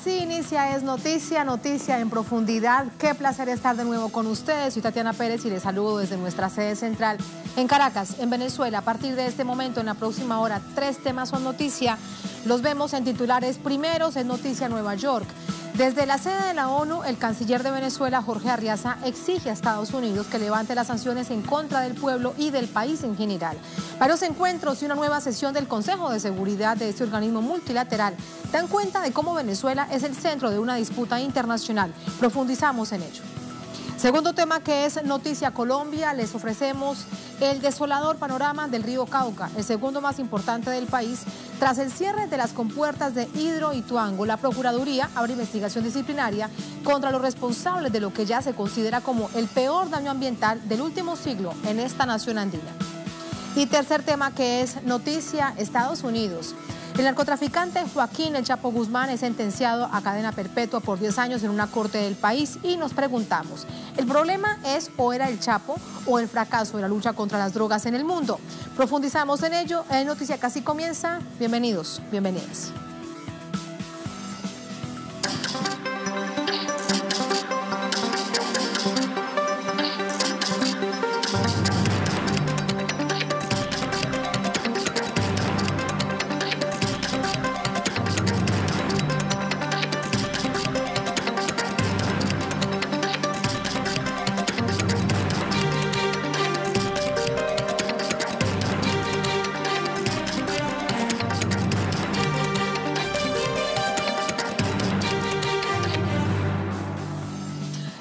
Así inicia Es Noticia, noticia en profundidad. Qué placer estar de nuevo con ustedes. Soy Tatiana Pérez y les saludo desde nuestra sede central en Caracas, en Venezuela. A partir de este momento, en la próxima hora, 3 temas son noticia. Los vemos en titulares primeros. Es noticia Nueva York. Desde la sede de la ONU, el canciller de Venezuela, Jorge Arriaza, exige a Estados Unidos que levante las sanciones en contra del pueblo y del país en general. Varios encuentros y una nueva sesión del Consejo de Seguridad de este organismo multilateral dan cuenta de cómo Venezuela es el centro de una disputa internacional. Profundizamos en ello. Segundo tema que es Noticia Colombia, les ofrecemos el desolador panorama del río Cauca, el segundo más importante del país. Tras el cierre de las compuertas de Hidro y Tuango, la Procuraduría abre investigación disciplinaria contra los responsables de lo que ya se considera como el peor daño ambiental del último siglo en esta nación andina. Y tercer tema que es Noticia Estados Unidos. El narcotraficante Joaquín El Chapo Guzmán es sentenciado a cadena perpetua por 10 años en una corte del país y nos preguntamos, ¿el problema es o era el Chapo o el fracaso de la lucha contra las drogas en el mundo? Profundizamos en ello. Noticia casi comienza. Bienvenidos, bienvenidas.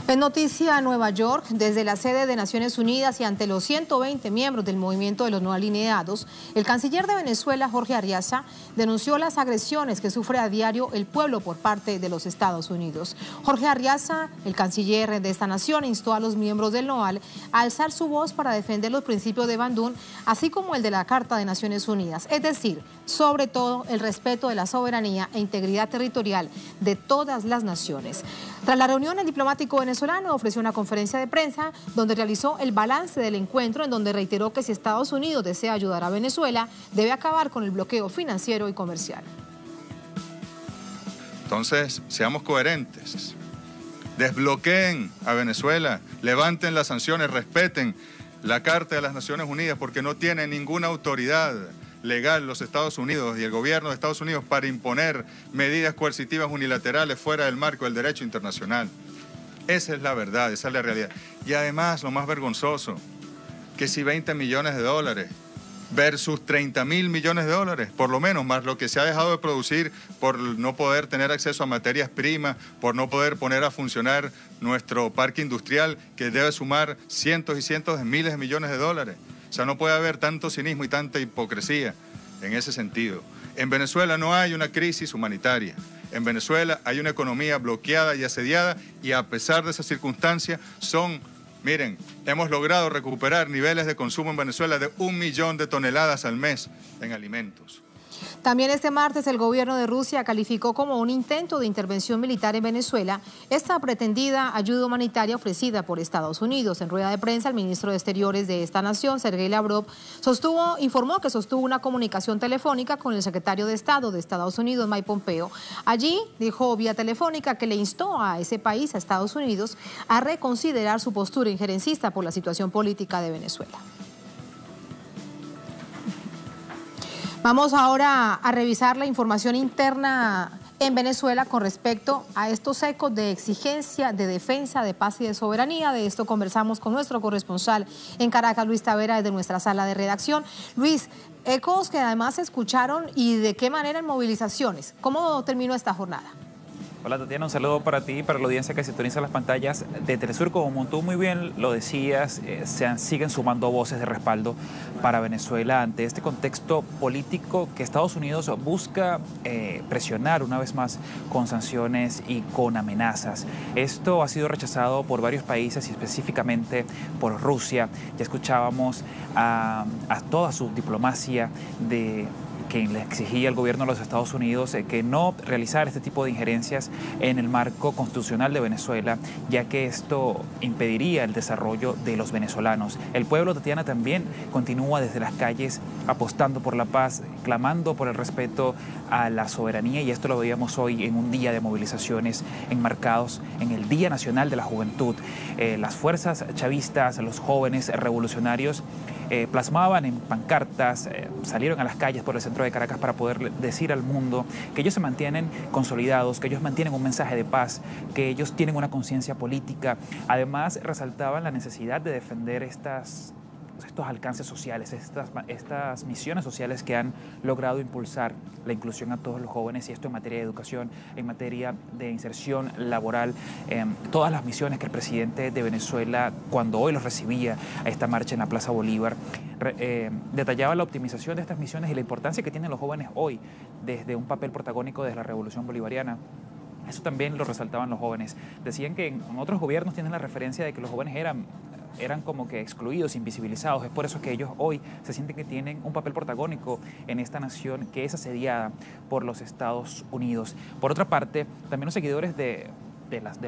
En Noticia Nueva York, desde la sede de Naciones Unidas y ante los 120 miembros del movimiento de los no alineados, el canciller de Venezuela, Jorge Arriaza, denunció las agresiones que sufre a diario el pueblo por parte de los Estados Unidos. Jorge Arriaza, el canciller de esta nación, instó a los miembros del NOAL a alzar su voz para defender los principios de Bandung, así como el de la Carta de Naciones Unidas, es decir, sobre todo el respeto de la soberanía e integridad territorial de todas las naciones. Tras la reunión, el diplomático venezolano ofreció una conferencia de prensa donde realizó el balance del encuentro, en donde reiteró que si Estados Unidos desea ayudar a Venezuela, debe acabar con el bloqueo financiero y comercial. Entonces, seamos coherentes. Desbloqueen a Venezuela, levanten las sanciones, respeten la Carta de las Naciones Unidas, porque no tiene ninguna autoridad legal los Estados Unidos y el gobierno de Estados Unidos para imponer medidas coercitivas unilaterales fuera del marco del derecho internacional. Esa es la verdad, esa es la realidad. Y además, lo más vergonzoso, que si 20 millones de dólares versus 30.000 millones de dólares, por lo menos, más lo que se ha dejado de producir por no poder tener acceso a materias primas, por no poder poner a funcionar nuestro parque industrial, que debe sumar cientos y cientos de miles de millones de dólares. O sea, no puede haber tanto cinismo y tanta hipocresía en ese sentido. En Venezuela no hay una crisis humanitaria. En Venezuela hay una economía bloqueada y asediada y a pesar de esa circunstancia miren, hemos logrado recuperar niveles de consumo en Venezuela de 1 millón de toneladas al mes en alimentos. También este martes el gobierno de Rusia calificó como un intento de intervención militar en Venezuela esta pretendida ayuda humanitaria ofrecida por Estados Unidos. En rueda de prensa, el ministro de Exteriores de esta nación, Sergei Lavrov, informó que sostuvo una comunicación telefónica con el secretario de Estado de Estados Unidos, Mike Pompeo. Allí dijo vía telefónica que le instó a ese país, a Estados Unidos, a reconsiderar su postura injerencista por la situación política de Venezuela. Vamos ahora a revisar la información interna en Venezuela con respecto a estos ecos de exigencia, de defensa, de paz y de soberanía. De esto conversamos con nuestro corresponsal en Caracas, Luis Tavera, desde nuestra sala de redacción. Luis, ecos que además se escucharon y de qué manera en movilizaciones. ¿Cómo terminó esta jornada? Hola Tatiana, un saludo para ti y para la audiencia que sintoniza las pantallas de Telesur. Como tú muy bien lo decías, siguen sumando voces de respaldo para Venezuela ante este contexto político que Estados Unidos busca presionar una vez más con sanciones y con amenazas. Esto ha sido rechazado por varios países y específicamente por Rusia. Ya escuchábamos a toda su diplomacia que le exigía al gobierno de los Estados Unidos que no realizara este tipo de injerencias en el marco constitucional de Venezuela, ya que esto impediría el desarrollo de los venezolanos. El pueblo, Tatiana, también continúa desde las calles apostando por la paz, clamando por el respeto a la soberanía, y esto lo veíamos hoy en un día de movilizaciones enmarcados en el Día Nacional de la Juventud. Las fuerzas chavistas, los jóvenes revolucionarios plasmaban en pancartas, salieron a las calles por el centro de Caracas para poder decir al mundo que ellos se mantienen consolidados, que ellos mantienen un mensaje de paz, que ellos tienen una conciencia política. Además, resaltaban la necesidad de defender estos alcances sociales, estas misiones sociales que han logrado impulsar la inclusión a todos los jóvenes, y esto en materia de educación, en materia de inserción laboral, todas las misiones que el presidente de Venezuela, cuando hoy los recibía a esta marcha en la Plaza Bolívar, detallaba la optimización de estas misiones y la importancia que tienen los jóvenes hoy desde un papel protagónico desde la Revolución Bolivariana. Eso también lo resaltaban los jóvenes. Decían que en otros gobiernos tienen la referencia de que los jóvenes eran como que excluidos, invisibilizados. Es por eso que ellos hoy se sienten que tienen un papel protagónico en esta nación que es asediada por los Estados Unidos. Por otra parte, también los seguidores de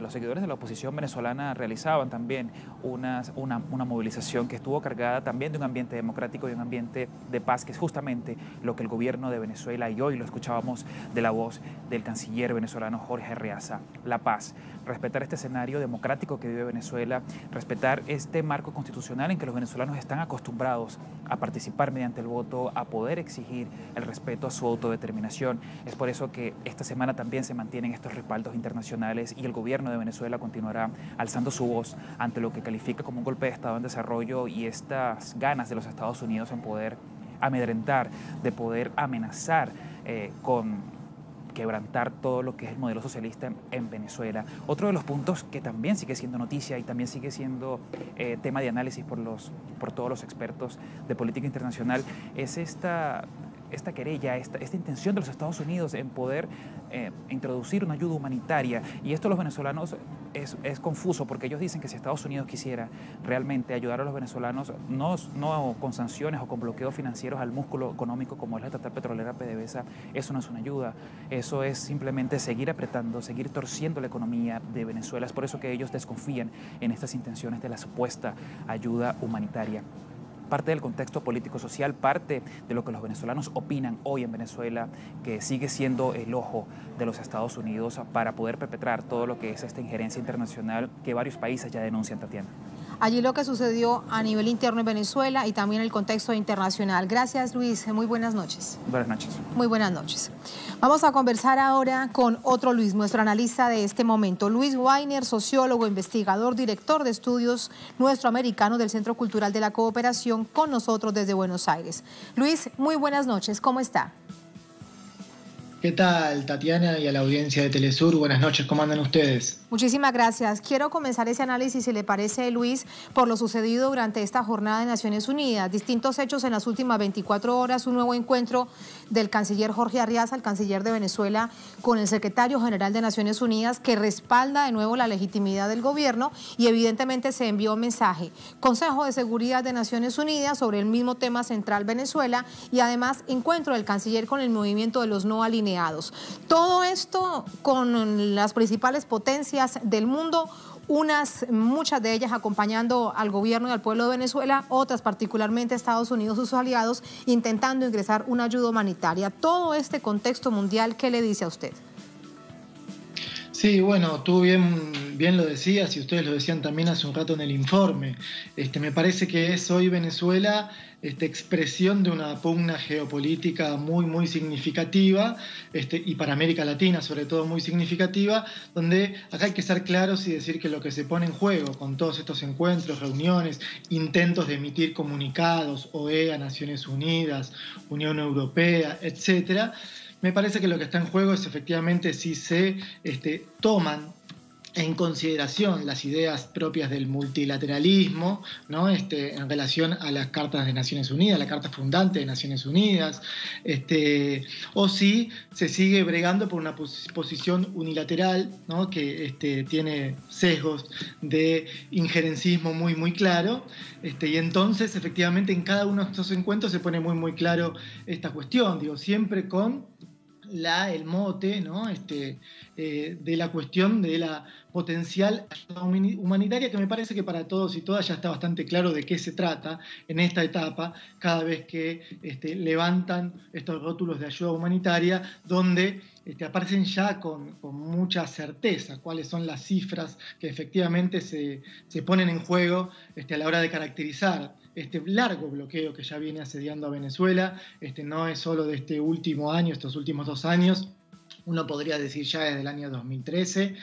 los seguidores de la oposición venezolana realizaban también una movilización que estuvo cargada también de un ambiente democrático y un ambiente de paz, que es justamente lo que el gobierno de Venezuela, y hoy lo escuchábamos de la voz del canciller venezolano Jorge Arreaza: la paz, respetar este escenario democrático que vive Venezuela, respetar este marco constitucional en que los venezolanos están acostumbrados a participar mediante el voto, a poder exigir el respeto a su autodeterminación. Es por eso que esta semana también se mantienen estos respaldos internacionales, y el gobierno de Venezuela continuará alzando su voz ante lo que califica como un golpe de Estado en desarrollo y estas ganas de los Estados Unidos en poder amedrentar, de poder amenazar con quebrantar todo lo que es el modelo socialista en Venezuela. Otro de los puntos que también sigue siendo noticia y también sigue siendo tema de análisis por todos los expertos de política internacional es esta querella, esta intención de los Estados Unidos en poder introducir una ayuda humanitaria. Y esto los venezolanos es confuso, porque ellos dicen que si Estados Unidos quisiera realmente ayudar a los venezolanos, no con sanciones o con bloqueos financieros al músculo económico como es la estatal petrolera PDVSA, eso no es una ayuda. Eso es simplemente seguir apretando, seguir torciendo la economía de Venezuela. Es por eso que ellos desconfían en estas intenciones de la supuesta ayuda humanitaria. Parte del contexto político-social, parte de lo que los venezolanos opinan hoy en Venezuela, que sigue siendo el ojo de los Estados Unidos para poder perpetrar todo lo que es esta injerencia internacional que varios países ya denuncian, Tatiana. Allí lo que sucedió a nivel interno en Venezuela y también el contexto internacional. Gracias, Luis. Muy buenas noches. Buenas noches. Muy buenas noches. Vamos a conversar ahora con otro Luis, nuestro analista de este momento. Luis Weiner, sociólogo, investigador, director de estudios nuestroamericanos del Centro Cultural de la Cooperación, con nosotros desde Buenos Aires. Luis, muy buenas noches. ¿Cómo está? ¿Qué tal, Tatiana, y a la audiencia de Telesur? Buenas noches, ¿cómo andan ustedes? Muchísimas gracias. Quiero comenzar ese análisis, si le parece, Luis, por lo sucedido durante esta jornada de Naciones Unidas. Distintos hechos en las últimas 24 horas, un nuevo encuentro del canciller Jorge Arreaza, el canciller de Venezuela, con el secretario general de Naciones Unidas, que respalda de nuevo la legitimidad del gobierno, y evidentemente se envió un mensaje. Consejo de Seguridad de Naciones Unidas sobre el mismo tema central, Venezuela, y además encuentro del canciller con el movimiento de los no alineados. Todo esto con las principales potencias del mundo, muchas de ellas acompañando al gobierno y al pueblo de Venezuela, otras particularmente Estados Unidos, sus aliados, intentando ingresar una ayuda humanitaria. Todo este contexto mundial, ¿qué le dice a usted? Sí, bueno, tú bien lo decías, y ustedes lo decían también hace un rato en el informe. Me parece que es hoy Venezuela expresión de una pugna geopolítica muy, muy significativa, y para América Latina sobre todo muy significativa, donde acá hay que ser claros y decir que lo que se pone en juego con todos estos encuentros, reuniones, intentos de emitir comunicados, OEA, Naciones Unidas, Unión Europea, etcétera, me parece que lo que está en juego es efectivamente si se toman en consideración las ideas propias del multilateralismo, ¿no? En relación a las cartas de Naciones Unidas, la carta fundante de Naciones Unidas, o si se sigue bregando por una posición unilateral, ¿no? Que tiene sesgos de injerencismo muy, muy claro, y entonces efectivamente en cada uno de estos encuentros se pone muy, muy claro esta cuestión, digo, siempre con el mote, ¿no? De la cuestión de la potencial ayuda humanitaria, que me parece que para todos y todas ya está bastante claro de qué se trata en esta etapa, cada vez que levantan estos rótulos de ayuda humanitaria, donde aparecen ya con mucha certeza cuáles son las cifras que efectivamente se ponen en juego a la hora de caracterizar este largo bloqueo que ya viene asediando a Venezuela. No es solo de este último año, estos últimos 2 años, uno podría decir ya desde el año 2013,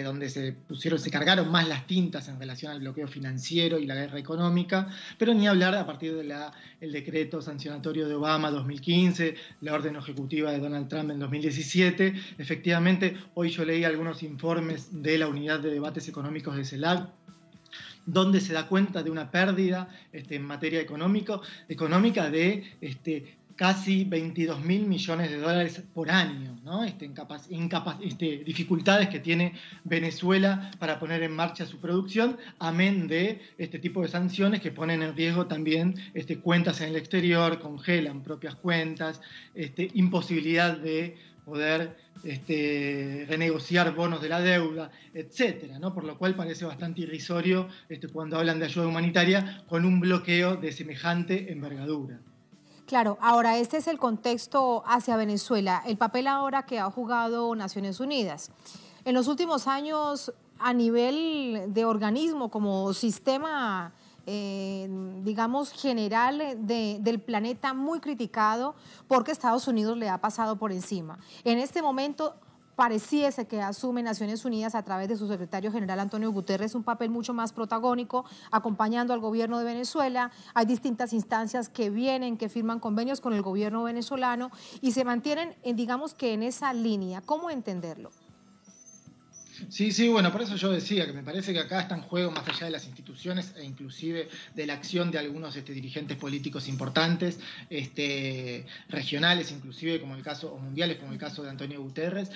donde se cargaron más las tintas en relación al bloqueo financiero y la guerra económica, pero ni hablar a partir del decreto sancionatorio de Obama 2015, la orden ejecutiva de Donald Trump en 2017. Efectivamente, hoy yo leí algunos informes de la Unidad de Debates Económicos de CELAC, donde se da cuenta de una pérdida en materia económica de casi 22.000 millones de dólares por año, ¿no? Dificultades que tiene Venezuela para poner en marcha su producción, amén de este tipo de sanciones que ponen en riesgo también cuentas en el exterior, congelan propias cuentas, imposibilidad de poder renegociar bonos de la deuda, etcétera, ¿no? Por lo cual parece bastante irrisorio cuando hablan de ayuda humanitaria con un bloqueo de semejante envergadura. Claro, ahora este es el contexto hacia Venezuela, el papel ahora que ha jugado Naciones Unidas. En los últimos años, a nivel de organismo, como sistema, digamos, general del planeta, muy criticado porque Estados Unidos le ha pasado por encima. En este momento pareciese que asume Naciones Unidas a través de su secretario general Antonio Guterres un papel mucho más protagónico, acompañando al gobierno de Venezuela. Hay distintas instancias que vienen, que firman convenios con el gobierno venezolano y se mantienen, digamos que en esa línea. ¿Cómo entenderlo? Sí, bueno, por eso yo decía que me parece que acá está en juego, más allá de las instituciones e inclusive de la acción de algunos dirigentes políticos importantes, regionales inclusive, como el caso, o mundiales, como el caso de Antonio Guterres,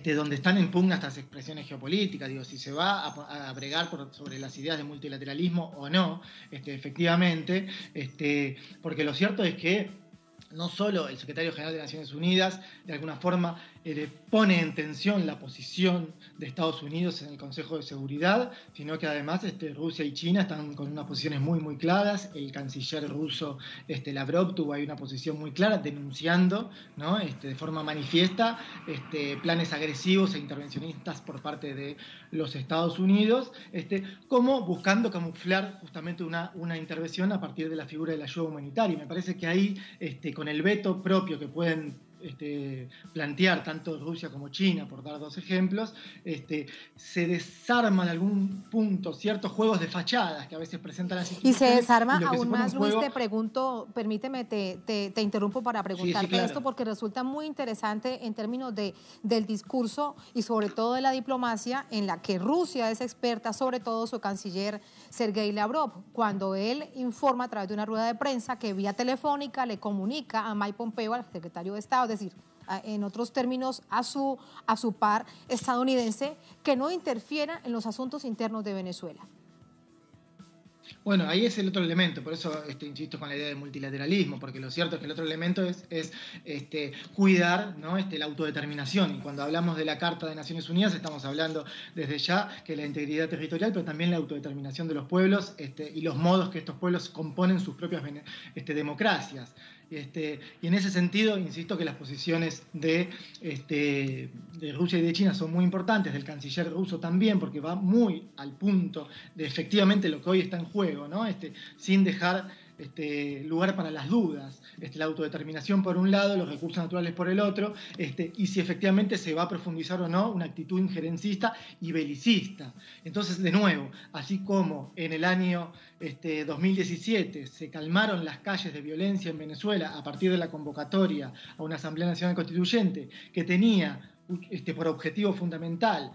donde están en pugna estas expresiones geopolíticas. Digo, si se va a bregar sobre las ideas de multilateralismo o no, efectivamente, porque lo cierto es que no solo el secretario general de Naciones Unidas, de alguna forma, pone en tensión la posición de Estados Unidos en el Consejo de Seguridad, sino que además Rusia y China están con unas posiciones muy, muy claras. El canciller ruso Lavrov tuvo ahí una posición muy clara, denunciando, ¿no? De forma manifiesta planes agresivos e intervencionistas por parte de los Estados Unidos, como buscando camuflar justamente una intervención a partir de la figura de la ayuda humanitaria. Y me parece que ahí, con el veto propio que pueden plantear tanto Rusia como China, por dar 2 ejemplos, se desarman en algún punto ciertos juegos de fachadas que a veces presentan las instituciones. Y se desarma aún más, Luis, te pregunto, permíteme, te interrumpo para preguntarte claro. Esto, porque resulta muy interesante en términos del discurso y sobre todo de la diplomacia, en la que Rusia es experta, sobre todo su canciller Sergei Lavrov, cuando él informa a través de una rueda de prensa que vía telefónica le comunica a Mike Pompeo, al secretario de Estado, es decir, en otros términos, a su par estadounidense, que no interfiera en los asuntos internos de Venezuela. Bueno, ahí es el otro elemento, por eso insisto con la idea de multilateralismo, porque lo cierto es que el otro elemento es cuidar, ¿no? La autodeterminación. Y cuando hablamos de la Carta de Naciones Unidas estamos hablando desde ya que la integridad territorial, pero también la autodeterminación de los pueblos y los modos que estos pueblos componen sus propias democracias. Y en ese sentido, insisto que las posiciones de Rusia y de China son muy importantes, del canciller ruso también, porque va muy al punto de efectivamente lo que hoy está en juego, ¿no? Sin dejar lugar para las dudas, la autodeterminación por un lado, los recursos naturales por el otro, y si efectivamente se va a profundizar o no una actitud injerencista y belicista. Entonces, de nuevo, así como en el año 2017 se calmaron las calles de violencia en Venezuela a partir de la convocatoria a una Asamblea Nacional Constituyente que tenía por objetivo fundamental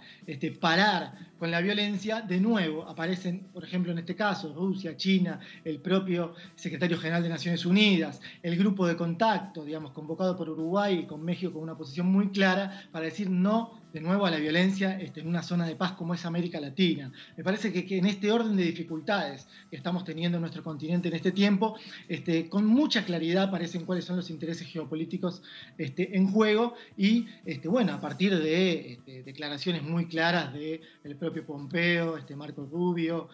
parar con la violencia, de nuevo aparecen, por ejemplo, en este caso, Rusia, China, el propio secretario general de Naciones Unidas, el grupo de contacto, digamos, convocado por Uruguay y con México con una posición muy clara para decir no de nuevo a la violencia en una zona de paz como es América Latina. Me parece que en este orden de dificultades que estamos teniendo en nuestro continente en este tiempo, con mucha claridad aparecen cuáles son los intereses geopolíticos en juego y, bueno, a partir de declaraciones muy claras del propio Pompeo, Marco Rubio,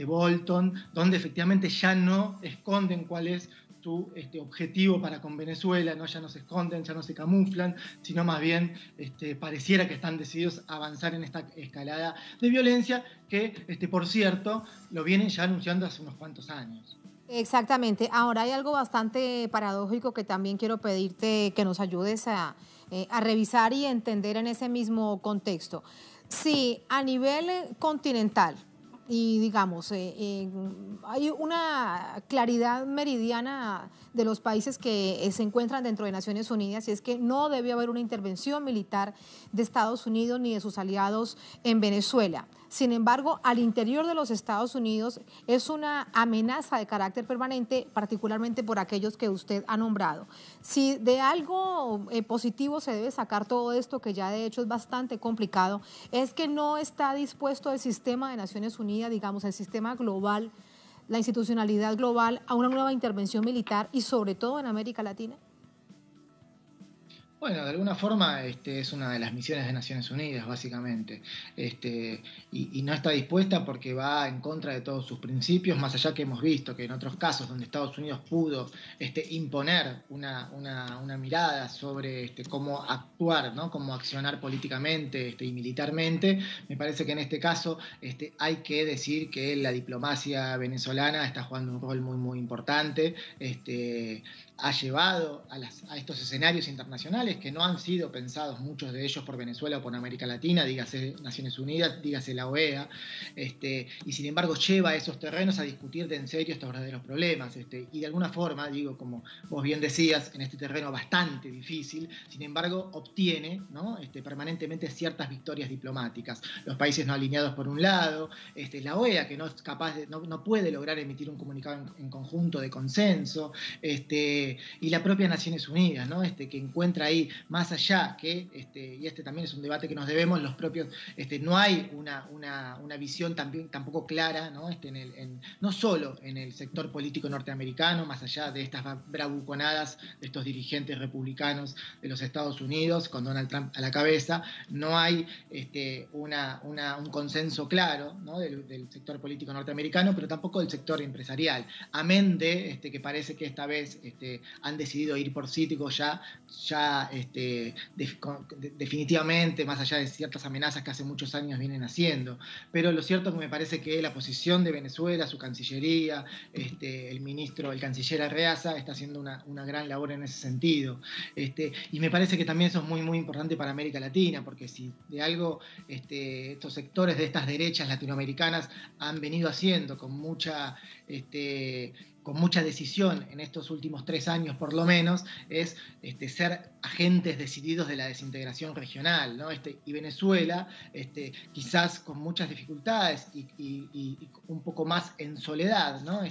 Bolton, donde efectivamente ya no esconden cuál es su objetivo para con Venezuela, ¿no? Ya no se esconden, ya no se camuflan, sino más bien pareciera que están decididos a avanzar en esta escalada de violencia que, por cierto, lo vienen ya anunciando hace unos cuantos años. Exactamente. Ahora hay algo bastante paradójico que también quiero pedirte que nos ayudes a revisar y entender en ese mismo contexto. Sí, a nivel continental, y digamos, hay una claridad meridiana de los países que se encuentran dentro de Naciones Unidas, y es que no debe haber una intervención militar de Estados Unidos ni de sus aliados en Venezuela. Sin embargo, al interior de los Estados Unidos es una amenaza de carácter permanente, particularmente por aquellos que usted ha nombrado. Si de algo positivo se debe sacar todo esto, que ya de hecho es bastante complicado, es que no está dispuesto el sistema de Naciones Unidas, digamos, el sistema global, la institucionalidad global, a una nueva intervención militar y sobre todo en América Latina. Bueno, de alguna forma es una de las misiones de Naciones Unidas, básicamente, y no está dispuesta porque va en contra de todos sus principios, más allá que hemos visto que en otros casos donde Estados Unidos pudo imponer una mirada sobre cómo actuar, ¿no? Cómo accionar políticamente y militarmente, me parece que en este caso hay que decir que la diplomacia venezolana está jugando un rol muy, muy importante, ha llevado a estos escenarios internacionales que no han sido pensados, muchos de ellos por Venezuela o por América Latina, dígase Naciones Unidas, dígase la OEA, y sin embargo lleva a esos terrenos a discutir de en serio estos verdaderos problemas, y de alguna forma, digo, como vos bien decías, en este terreno bastante difícil, sin embargo obtiene, ¿no? Permanentemente ciertas victorias diplomáticas. Los países no alineados por un lado, la OEA que no es capaz no puede lograr emitir un comunicado en conjunto de consenso, y la propia Naciones Unidas, ¿no? Que encuentra ahí, más allá que, y también es un debate que nos debemos, los propios, no hay una visión tampoco clara, ¿no? No solo en el sector político norteamericano, más allá de estas bravuconadas de estos dirigentes republicanos de los Estados Unidos, con Donald Trump a la cabeza, no hay un consenso claro, ¿no? del sector político norteamericano, pero tampoco del sector empresarial, amén de que parece que esta vez han decidido ir por Cítrico ya definitivamente, más allá de ciertas amenazas que hace muchos años vienen haciendo. Pero lo cierto es que me parece que la posición de Venezuela, su Cancillería, el canciller Arreaza está haciendo una gran labor en ese sentido. Y me parece que también eso es muy, muy importante para América Latina, porque si de algo estos sectores de estas derechas latinoamericanas han venido haciendo con mucha decisión en estos últimos 3 años por lo menos, es ser agentes decididos de la desintegración regional, ¿no? Y Venezuela, quizás con muchas dificultades y un poco más en soledad, ¿no?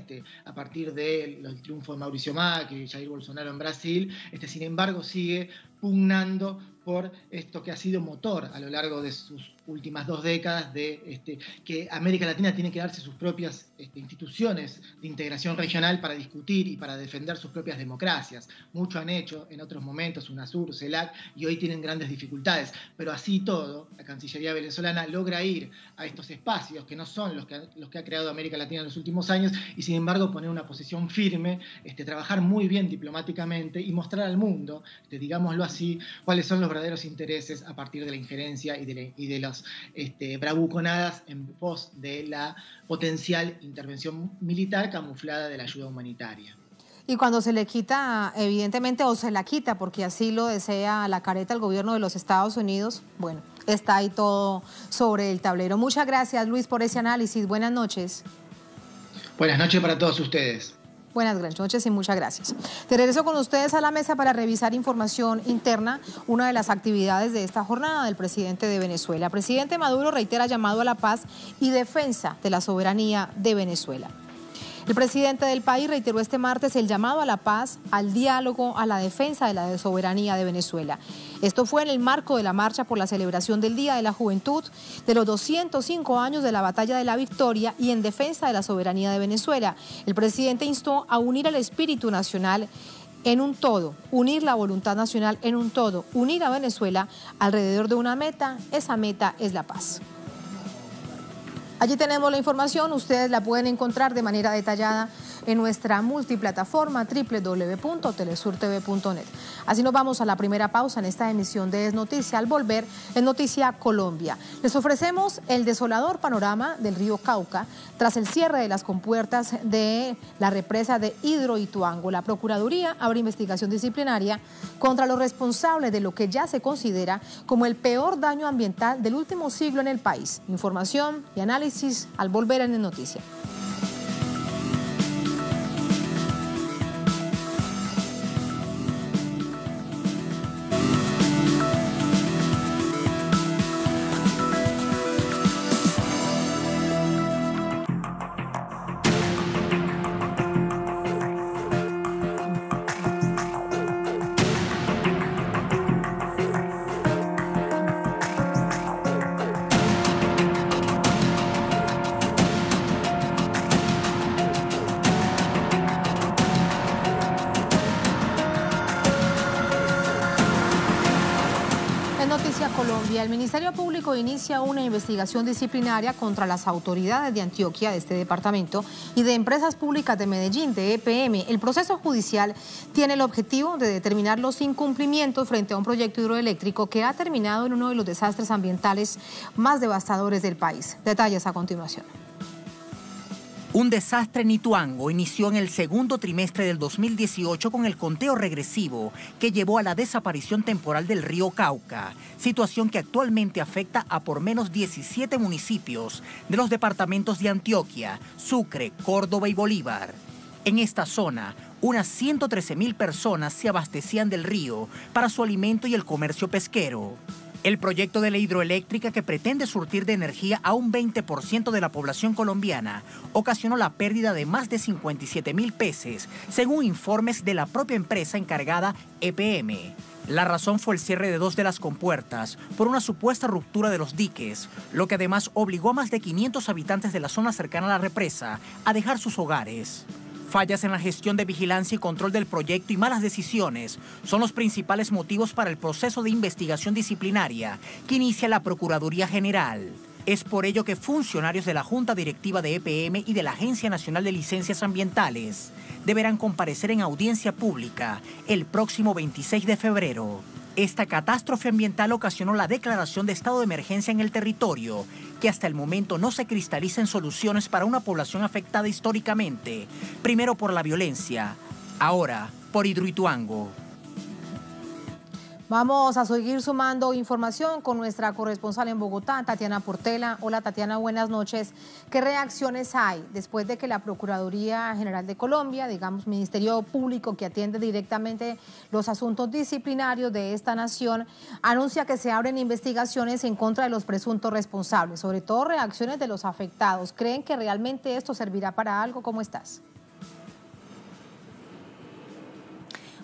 A partir del triunfo de Mauricio Macri y Jair Bolsonaro en Brasil, sin embargo sigue pugnando por esto que ha sido motor a lo largo de sus últimas 2 décadas de que América Latina tiene que darse sus propias instituciones de integración regional para discutir y para defender sus propias democracias. Mucho han hecho en otros momentos, UNASUR, CELAC, y hoy tienen grandes dificultades, pero así todo, la Cancillería venezolana logra ir a estos espacios que no son los que ha creado América Latina en los últimos años, y sin embargo poner una posición firme, trabajar muy bien diplomáticamente y mostrar al mundo, digámoslo así, cuáles son los verdaderos intereses a partir de la injerencia y de las bravuconadas en pos de la potencial intervención militar camuflada de la ayuda humanitaria. Y cuando se le quita, evidentemente, o se la quita porque así lo desea la careta al gobierno de los Estados Unidos, bueno, está ahí todo sobre el tablero. Muchas gracias, Luis, por ese análisis. Buenas noches. Buenas noches para todos ustedes. Buenas noches y muchas gracias. De regreso con ustedes a la mesa para revisar información interna, una de las actividades de esta jornada del presidente de Venezuela. El presidente Maduro reitera llamado a la paz y defensa de la soberanía de Venezuela. El presidente del país reiteró este martes el llamado a la paz, al diálogo, a la defensa de la soberanía de Venezuela. Esto fue en el marco de la marcha por la celebración del Día de la Juventud, de los 205 años de la Batalla de la Victoria y en defensa de la soberanía de Venezuela. El presidente instó a unir el espíritu nacional en un todo, unir la voluntad nacional en un todo, unir a Venezuela alrededor de una meta. Esa meta es la paz. Allí tenemos la información, ustedes la pueden encontrar de manera detallada en nuestra multiplataforma www.telesurtv.net. Así nos vamos a la primera pausa en esta emisión de Es Noticia. Al volver, Es Noticia Colombia. Les ofrecemos el desolador panorama del río Cauca tras el cierre de las compuertas de la represa de Hidroituango. La Procuraduría abre investigación disciplinaria contra los responsables de lo que ya se considera como el peor daño ambiental del último siglo en el país. Información y análisis al volver en Es Noticia. Colombia, el Ministerio Público inicia una investigación disciplinaria contra las autoridades de Antioquia, de este departamento, y de empresas públicas de Medellín, de EPM. El proceso judicial tiene el objetivo de determinar los incumplimientos frente a un proyecto hidroeléctrico que ha terminado en uno de los desastres ambientales más devastadores del país. Detalles a continuación. Un desastre en Ituango inició en el segundo trimestre del 2018 con el conteo regresivo que llevó a la desaparición temporal del río Cauca, situación que actualmente afecta a por menos 17 municipios de los departamentos de Antioquia, Sucre, Córdoba y Bolívar. En esta zona, unas 113.000 personas se abastecían del río para su alimento y el comercio pesquero. El proyecto de la hidroeléctrica, que pretende surtir de energía a un 20% de la población colombiana, ocasionó la pérdida de más de 57.000 peces, según informes de la propia empresa encargada EPM. La razón fue el cierre de 2 de las compuertas por una supuesta ruptura de los diques, lo que además obligó a más de 500 habitantes de la zona cercana a la represa a dejar sus hogares. Fallas en la gestión de vigilancia y control del proyecto y malas decisiones son los principales motivos para el proceso de investigación disciplinaria que inicia la Procuraduría General. Es por ello que funcionarios de la Junta Directiva de EPM y de la Agencia Nacional de Licencias Ambientales deberán comparecer en audiencia pública el próximo 26 de febrero. Esta catástrofe ambiental ocasionó la declaración de estado de emergencia en el territorio, que hasta el momento no se cristaliza en soluciones para una población afectada históricamente, primero por la violencia, ahora por Hidroituango. Vamos a seguir sumando información con nuestra corresponsal en Bogotá, Tatiana Portela. Hola Tatiana, buenas noches. ¿Qué reacciones hay después de que la Procuraduría General de Colombia, digamos Ministerio Público que atiende directamente los asuntos disciplinarios de esta nación, anuncia que se abren investigaciones en contra de los presuntos responsables, sobre todo reacciones de los afectados? ¿Creen que realmente esto servirá para algo? ¿Cómo estás?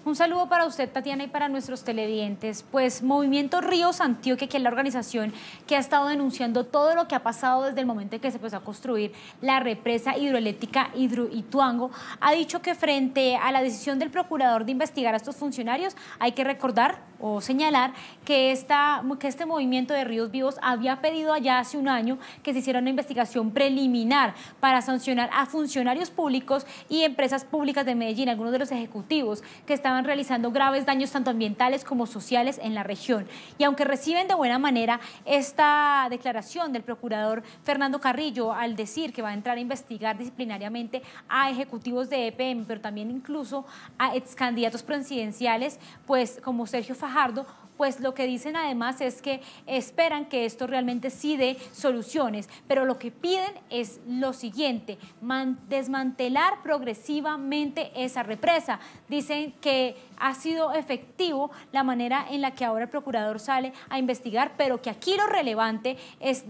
Un saludo para usted, Tatiana, y para nuestros televidentes. Pues Movimiento Ríos Antioquia, que es la organización que ha estado denunciando todo lo que ha pasado desde el momento en que se empezó a construir la represa hidroeléctrica Hidroituango, ha dicho que frente a la decisión del procurador de investigar a estos funcionarios, hay que recordar o señalar que este movimiento de Ríos Vivos había pedido allá hace un año que se hiciera una investigación preliminar para sancionar a funcionarios públicos y empresas públicas de Medellín, algunos de los ejecutivos que estaban realizando graves daños tanto ambientales como sociales en la región. Y aunque reciben de buena manera esta declaración del procurador Fernando Carrillo al decir que va a entrar a investigar disciplinariamente a ejecutivos de EPM, pero también incluso a excandidatos presidenciales, pues como Sergio Fajardo, pues lo que dicen además es que esperan que esto realmente sí dé soluciones, pero lo que piden es lo siguiente: desmantelar progresivamente esa represa. Dicen que ha sido efectivo la manera en la que ahora el procurador sale a investigar, pero que aquí lo relevante es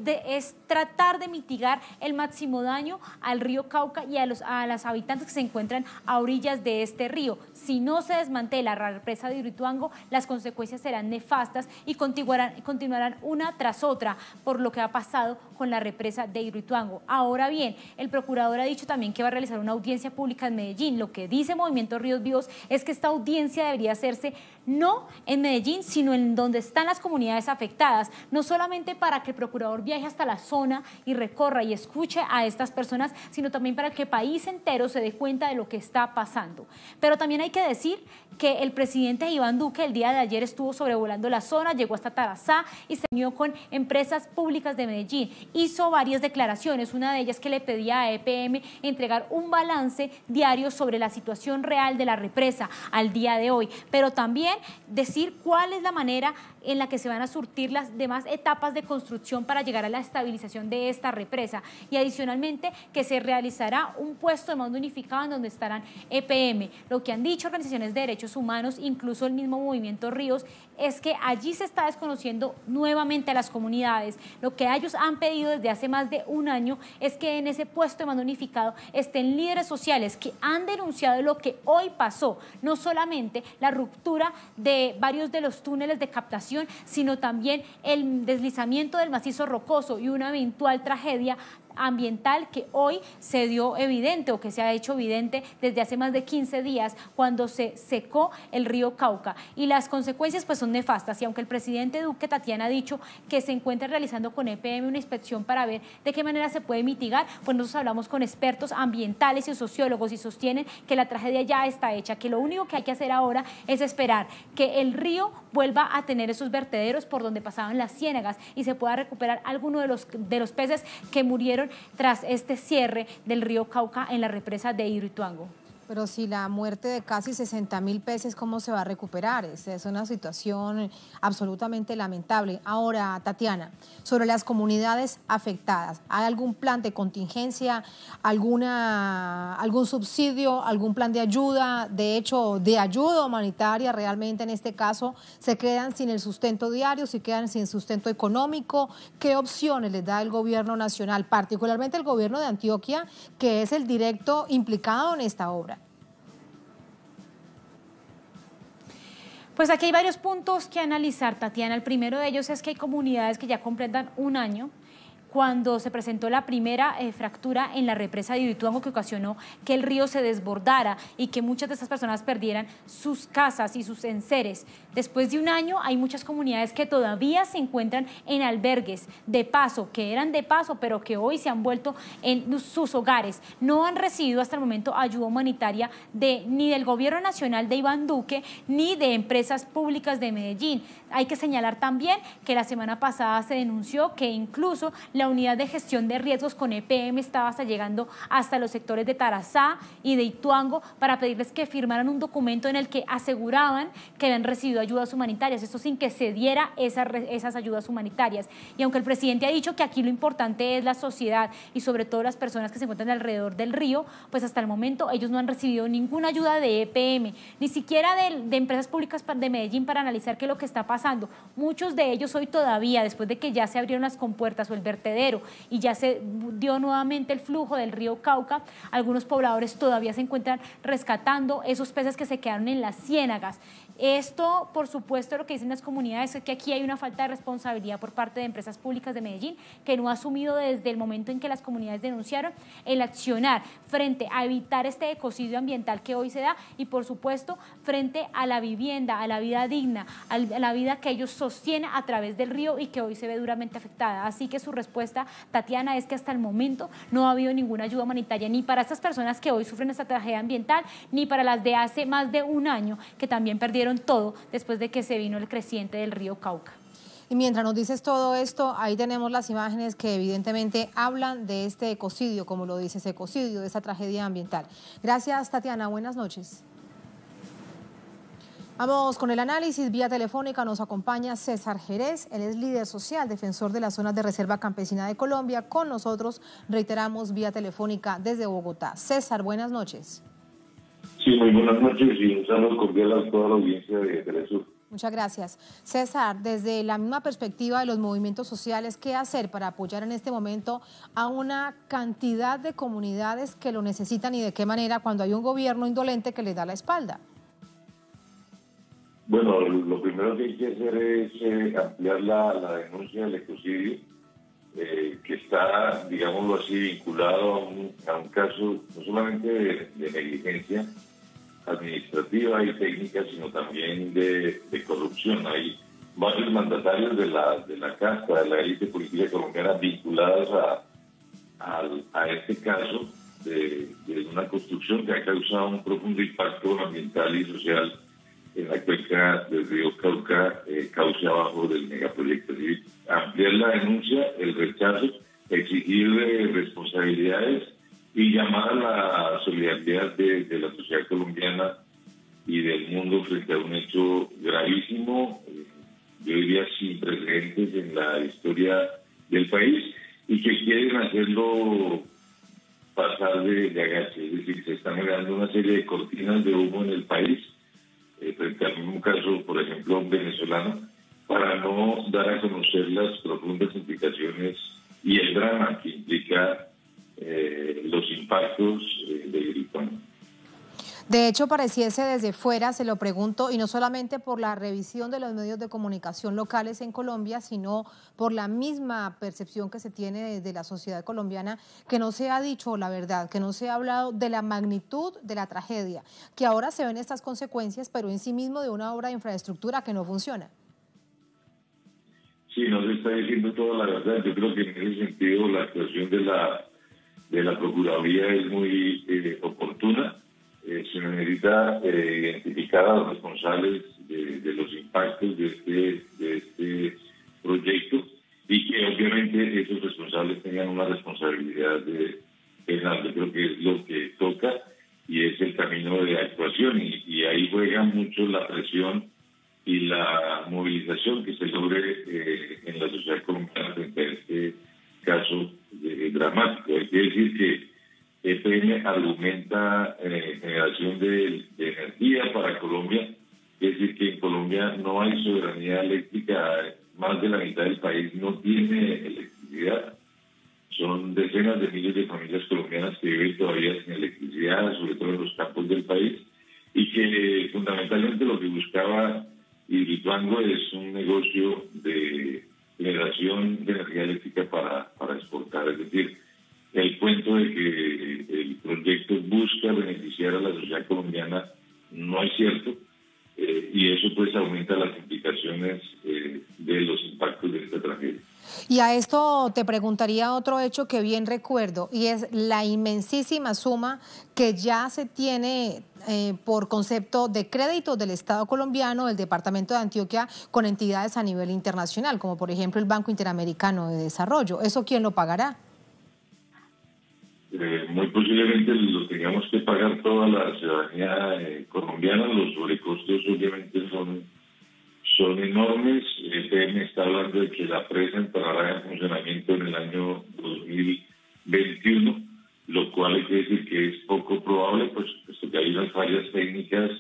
tratar de mitigar el máximo daño al río Cauca y a las habitantes que se encuentran a orillas de este río. Si no se desmantela la represa de Hidroituango, las consecuencias serán nefastas y continuarán una tras otra por lo que ha pasado con la represa de Hidroituango. Ahora bien, el procurador ha dicho también que va a realizar una audiencia pública en Medellín. Lo que dice Movimiento Ríos Vivos es que esta audiencia debería hacerse no en Medellín, sino en donde están las comunidades afectadas, no solamente para que el procurador viaje hasta la zona y recorra y escuche a estas personas, sino también para que el país entero se dé cuenta de lo que está pasando. Pero también hay que decir que el presidente Iván Duque el día de ayer estuvo sobrevolando la zona, llegó hasta Tarazá y se unió con empresas públicas de Medellín. Hizo varias declaraciones, una de ellas que le pedía a EPM entregar un balance diario sobre la situación real de la represa al día de hoy, pero también decir cuál es la manera en la que se van a surtir las demás etapas de construcción para llegar a la estabilización de esta represa, y adicionalmente que se realizará un puesto de mando unificado en donde estarán EPM. Lo que han dicho organizaciones de derechos humanos, incluso el mismo Movimiento Ríos, es que allí se está desconociendo nuevamente a las comunidades. Lo que ellos han pedido desde hace más de un año es que en ese puesto de mando unificado estén líderes sociales que han denunciado lo que hoy pasó, no solamente la ruptura de varios de los túneles de captación, sino también el deslizamiento del macizo rocoso y una eventual tragedia ambiental que hoy se dio evidente o que se ha hecho evidente desde hace más de 15 días cuando se secó el río Cauca, y las consecuencias pues son nefastas. Y aunque el presidente Duque, Tatiana, ha dicho que se encuentra realizando con EPM una inspección para ver de qué manera se puede mitigar, pues nosotros hablamos con expertos ambientales y sociólogos y sostienen que la tragedia ya está hecha, que lo único que hay que hacer ahora es esperar que el río vuelva a tener esos vertederos por donde pasaban las ciénagas y se pueda recuperar alguno de los peces que murieron tras este cierre del río Cauca en la represa de Hidroituango. Pero si la muerte de casi 60.000 peces, ¿cómo se va a recuperar? Es una situación absolutamente lamentable. Ahora, Tatiana, sobre las comunidades afectadas, ¿hay algún plan de contingencia, algún subsidio, algún plan de ayuda? De hecho, de ayuda humanitaria realmente en este caso, ¿se quedan sin el sustento diario, se quedan sin sustento económico? ¿Qué opciones les da el gobierno nacional, particularmente el gobierno de Antioquia, que es el directo implicado en esta obra? Pues aquí hay varios puntos que analizar, Tatiana. El primero de ellos es que hay comunidades que ya completan un año cuando se presentó la primera fractura en la represa de Hidroituango, que ocasionó que el río se desbordara y que muchas de estas personas perdieran sus casas y sus enseres. Después de un año hay muchas comunidades que todavía se encuentran en albergues de paso, que eran de paso, pero que hoy se han vuelto en sus hogares. No han recibido hasta el momento ayuda humanitaria ni del gobierno nacional de Iván Duque, ni de empresas públicas de Medellín. Hay que señalar también que la semana pasada se denunció que incluso la unidad de gestión de riesgos con EPM estaba llegando hasta los sectores de Tarazá y de Ituango para pedirles que firmaran un documento en el que aseguraban que habían recibido ayudas humanitarias, esto sin que se diera esas ayudas humanitarias. Y aunque el presidente ha dicho que aquí lo importante es la sociedad y sobre todo las personas que se encuentran alrededor del río, pues hasta el momento ellos no han recibido ninguna ayuda de EPM, ni siquiera de empresas públicas de Medellín para analizar qué es lo que está pasando. Muchos de ellos hoy todavía, después de que ya se abrieron las compuertas o el vertedero y ya se dio nuevamente el flujo del río Cauca, algunos pobladores todavía se encuentran rescatando esos peces que se quedaron en las ciénagas. Esto, por supuesto, lo que dicen las comunidades es que aquí hay una falta de responsabilidad por parte de empresas públicas de Medellín, que no ha asumido desde el momento en que las comunidades denunciaron el accionar frente a evitar este ecocidio ambiental que hoy se da y, por supuesto, frente a la vivienda, a la vida digna, a la vida que ellos sostienen a través del río y que hoy se ve duramente afectada. Así que su respuesta, Tatiana, es que hasta el momento no ha habido ninguna ayuda humanitaria ni para estas personas que hoy sufren esta tragedia ambiental, ni para las de hace más de un año que también perdieron todo después de que se vino el creciente del río Cauca. Y mientras nos dices todo esto, ahí tenemos las imágenes que evidentemente hablan de este ecocidio, como lo dices, ecocidio, de esta tragedia ambiental. Gracias, Tatiana. Buenas noches. Vamos con el análisis. Vía telefónica nos acompaña César Jerez. Él es líder social, defensor de las zonas de reserva campesina de Colombia. Con nosotros, reiteramos, vía telefónica desde Bogotá. César, buenas noches. Sí, muy buenas noches y un saludo cordial a toda la audiencia de Telesur. Muchas gracias. César, desde la misma perspectiva de los movimientos sociales, ¿qué hacer para apoyar en este momento a una cantidad de comunidades que lo necesitan y de qué manera cuando hay un gobierno indolente que les da la espalda? Bueno, lo primero que hay que hacer es ampliar la denuncia del ecocidio, que está, digámoslo así, vinculado a un caso no solamente de negligencia administrativa y técnica, sino también de corrupción. Hay varios mandatarios de la casta, de la élite política colombiana vinculados a este caso de una construcción que ha causado un profundo impacto ambiental y social en la cuenca del río Cauca, cauce abajo del megaproyecto. Y ampliar la denuncia, el rechazo, exigir responsabilidades y llamar a la solidaridad de la sociedad colombiana y del mundo frente a un hecho gravísimo, yo diría sin precedentes en la historia del país, y que quieren hacerlo pasar de agache. Es decir, se están creando una serie de cortinas de humo en el país, frente al mismo caso, por ejemplo, venezolano, para no dar a conocer las profundas implicaciones y el drama que implica los impactos del Lituano. De hecho, pareciese desde fuera, se lo pregunto, y no solamente por la revisión de los medios de comunicación locales en Colombia, sino por la misma percepción que se tiene desde la sociedad colombiana, que no se ha dicho la verdad, que no se ha hablado de la magnitud de la tragedia, que ahora se ven estas consecuencias, pero en sí mismo de una obra de infraestructura que no funciona. Sí, no se está diciendo toda la verdad. Yo creo que en ese sentido la actuación de la Procuraduría es muy oportuna. Se necesita identificar a los responsables de los impactos de este proyecto y que obviamente esos responsables tengan una responsabilidad penal. Yo creo que es lo que toca y es el camino de actuación y ahí juega mucho la presión y la movilización que se logre en la sociedad colombiana frente a este caso dramático. Hay que decir que EPM argumenta generación de energía para Colombia, es decir, que en Colombia no hay soberanía eléctrica, más de la mitad del país no tiene electricidad. Son decenas de miles de familias colombianas que viven todavía sin electricidad, sobre todo en los campos del país, y que fundamentalmente lo que buscaba Hidroituango es un negocio de generación de energía eléctrica para exportar, es decir, el cuento de que el proyecto busca beneficiar a la sociedad colombiana no es cierto, y eso pues aumenta las implicaciones de los impactos de esta tragedia. Y a esto te preguntaría otro hecho que bien recuerdo, y es la inmensísima suma que ya se tiene por concepto de créditos del Estado colombiano, del Departamento de Antioquia, con entidades a nivel internacional, como por ejemplo el Banco Interamericano de Desarrollo. ¿Eso quién lo pagará? Muy posiblemente lo tengamos que pagar toda la ciudadanía colombiana. Los sobrecostos obviamente son enormes. El EPM está hablando de que la presa entrará en funcionamiento en el año 2021, lo cual hay que decir que es poco probable, puesto que hay unas fallas técnicas,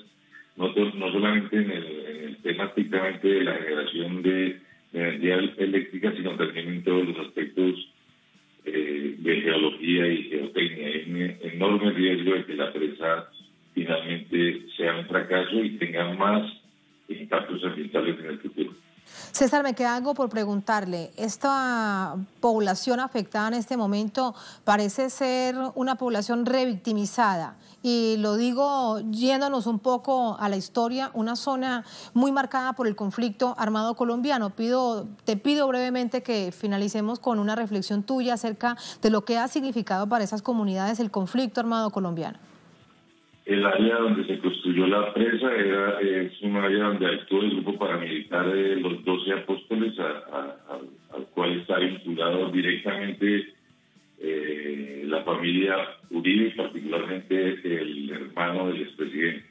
no solamente en el tema estrictamente de la generación de energía eléctrica, sino también en todos los aspectos de geología y geotecnia. Hay un enorme riesgo de que la presa finalmente sea un fracaso y tenga más impactos ambientales en el futuro. César, me queda algo por preguntarle. Esta población afectada en este momento parece ser una población revictimizada. Y lo digo yéndonos un poco a la historia, una zona muy marcada por el conflicto armado colombiano. Te pido brevemente que finalicemos con una reflexión tuya acerca de lo que ha significado para esas comunidades el conflicto armado colombiano. El área donde se construyó la presa es un área donde actuó el grupo paramilitar de los 12 apóstoles, al cual está vinculado directamente la familia Uribe, particularmente el hermano del expresidente.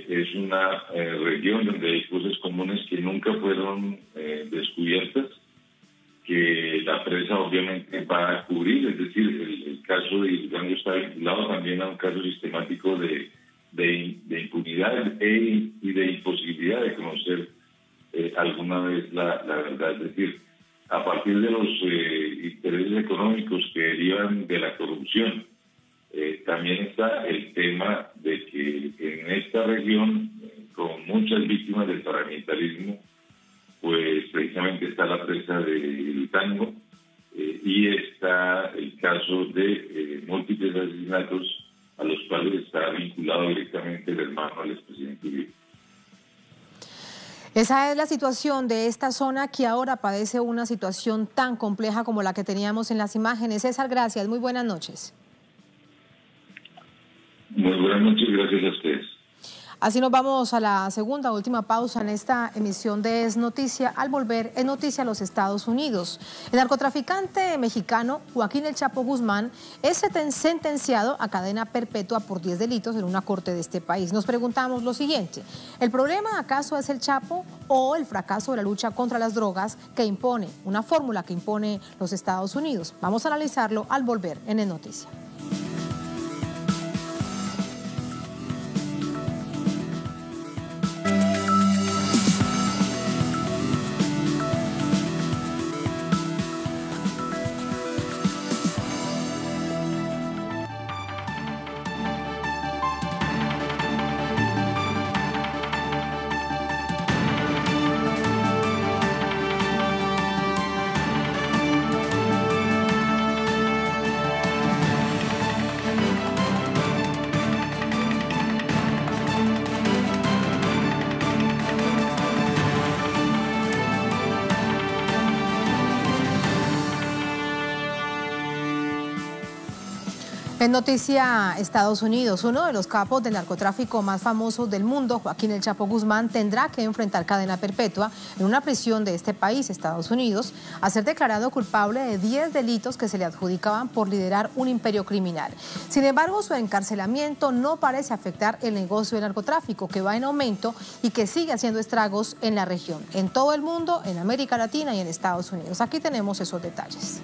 es una región donde hay cosas comunes que nunca fueron descubiertas, que la prensa obviamente va a cubrir, es decir, el caso de Hidroituango está vinculado también a un caso sistemático de impunidad y de imposibilidad de conocer alguna vez la verdad. Es decir, a partir de los intereses económicos que derivan de la corrupción, también está el tema de que en esta región, con muchas víctimas del paramilitarismo, pues precisamente está la presa de Hidroituango y está el caso de múltiples asesinatos a los cuales está vinculado directamente el hermano del expresidente Uribe. Esa es la situación de esta zona que ahora padece una situación tan compleja como la que teníamos en las imágenes. César, gracias. Muy buenas noches. Muy buenas noches, gracias a ustedes. Así nos vamos a la segunda, última pausa en esta emisión de Es Noticia. Al volver, Es Noticia a los Estados Unidos. El narcotraficante mexicano Joaquín El Chapo Guzmán es sentenciado a cadena perpetua por 10 delitos en una corte de este país. Nos preguntamos lo siguiente: ¿el problema acaso es el Chapo o el fracaso de la lucha contra las drogas que impone, una fórmula que impone los Estados Unidos? Vamos a analizarlo al volver en Es Noticia. En noticia Estados Unidos, uno de los capos del narcotráfico más famosos del mundo, Joaquín El Chapo Guzmán, tendrá que enfrentar cadena perpetua en una prisión de este país, Estados Unidos, a ser declarado culpable de 10 delitos que se le adjudicaban por liderar un imperio criminal. Sin embargo, su encarcelamiento no parece afectar el negocio del narcotráfico, que va en aumento y que sigue haciendo estragos en la región, en todo el mundo, en América Latina y en Estados Unidos. Aquí tenemos esos detalles.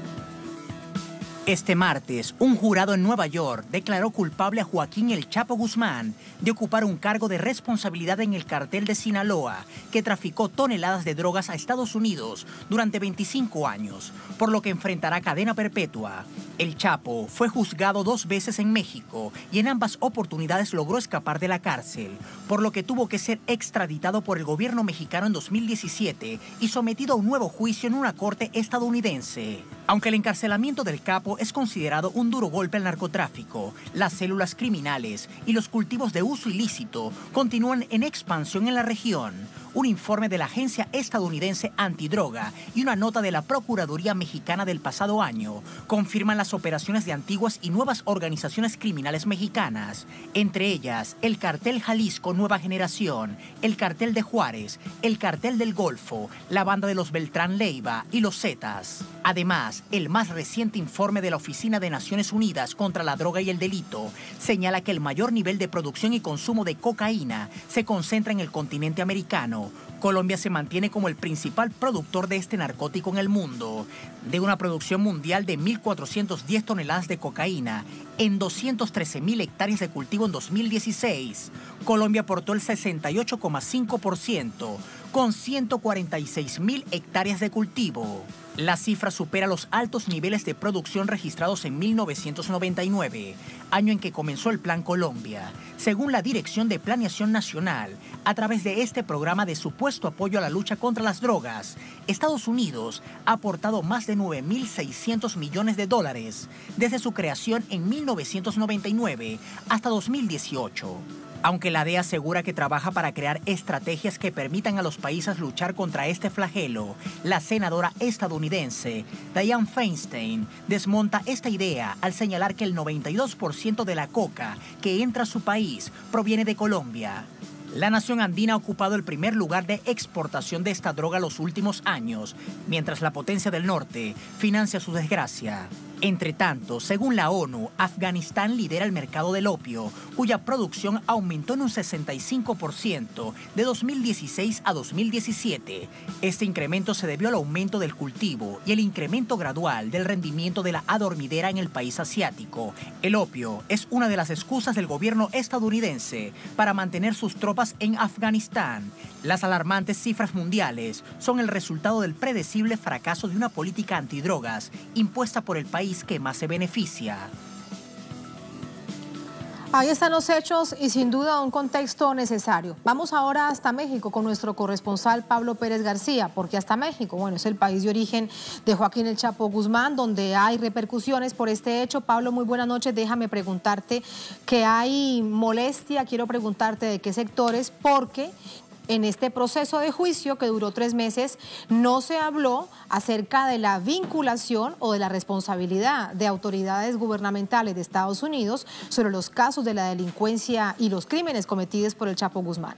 Este martes, un jurado en Nueva York declaró culpable a Joaquín El Chapo Guzmán de ocupar un cargo de responsabilidad en el cartel de Sinaloa, que traficó toneladas de drogas a Estados Unidos durante 25 años, por lo que enfrentará cadena perpetua. El Chapo fue juzgado 2 veces en México y en ambas oportunidades logró escapar de la cárcel, por lo que tuvo que ser extraditado por el gobierno mexicano en 2017 y sometido a un nuevo juicio en una corte estadounidense. Aunque el encarcelamiento del capo es considerado un duro golpe al narcotráfico, las células criminales y los cultivos de uso ilícito continúan en expansión en la región. Un informe de la agencia estadounidense antidroga y una nota de la Procuraduría Mexicana del pasado año confirman las operaciones de antiguas y nuevas organizaciones criminales mexicanas, entre ellas el Cartel Jalisco Nueva Generación, el Cartel de Juárez, el Cartel del Golfo, la banda de los Beltrán Leiva y los Zetas. Además, el más reciente informe de la Oficina de Naciones Unidas contra la Droga y el Delito señala que el mayor nivel de producción y consumo de cocaína se concentra en el continente americano. Colombia se mantiene como el principal productor de este narcótico en el mundo. De una producción mundial de 1.410 toneladas de cocaína en 213.000 hectáreas de cultivo en 2016, Colombia aportó el 68,5%, con 146.000 hectáreas de cultivo. La cifra supera los altos niveles de producción registrados en 1999, año en que comenzó el Plan Colombia. Según la Dirección de Planeación Nacional, a través de este programa de supuesto apoyo a la lucha contra las drogas, Estados Unidos ha aportado más de 9.600 millones de dólares desde su creación en 1999 hasta 2018. Aunque la DEA asegura que trabaja para crear estrategias que permitan a los países luchar contra este flagelo, la senadora estadounidense Dianne Feinstein desmonta esta idea al señalar que el 92% de la coca que entra a su país proviene de Colombia. La nación andina ha ocupado el primer lugar de exportación de esta droga los últimos años, mientras la potencia del norte financia su desgracia. Entre tanto, según la ONU, Afganistán lidera el mercado del opio, cuya producción aumentó en un 65% de 2016 a 2017. Este incremento se debió al aumento del cultivo y el incremento gradual del rendimiento de la adormidera en el país asiático. El opio es una de las excusas del gobierno estadounidense para mantener sus tropas en Afganistán. Las alarmantes cifras mundiales son el resultado del predecible fracaso de una política antidrogas impuesta por el país que más se beneficia. Ahí están los hechos y sin duda un contexto necesario. Vamos ahora hasta México con nuestro corresponsal Pablo Pérez García, porque hasta México, bueno, es el país de origen de Joaquín El Chapo Guzmán, donde hay repercusiones por este hecho. Pablo, muy buenas noches. Déjame preguntarte que hay molestia, quiero preguntarte de qué sectores, porque en este proceso de juicio que duró 3 meses no se habló acerca de la vinculación o de la responsabilidad de autoridades gubernamentales de Estados Unidos sobre los casos de la delincuencia y los crímenes cometidos por el Chapo Guzmán.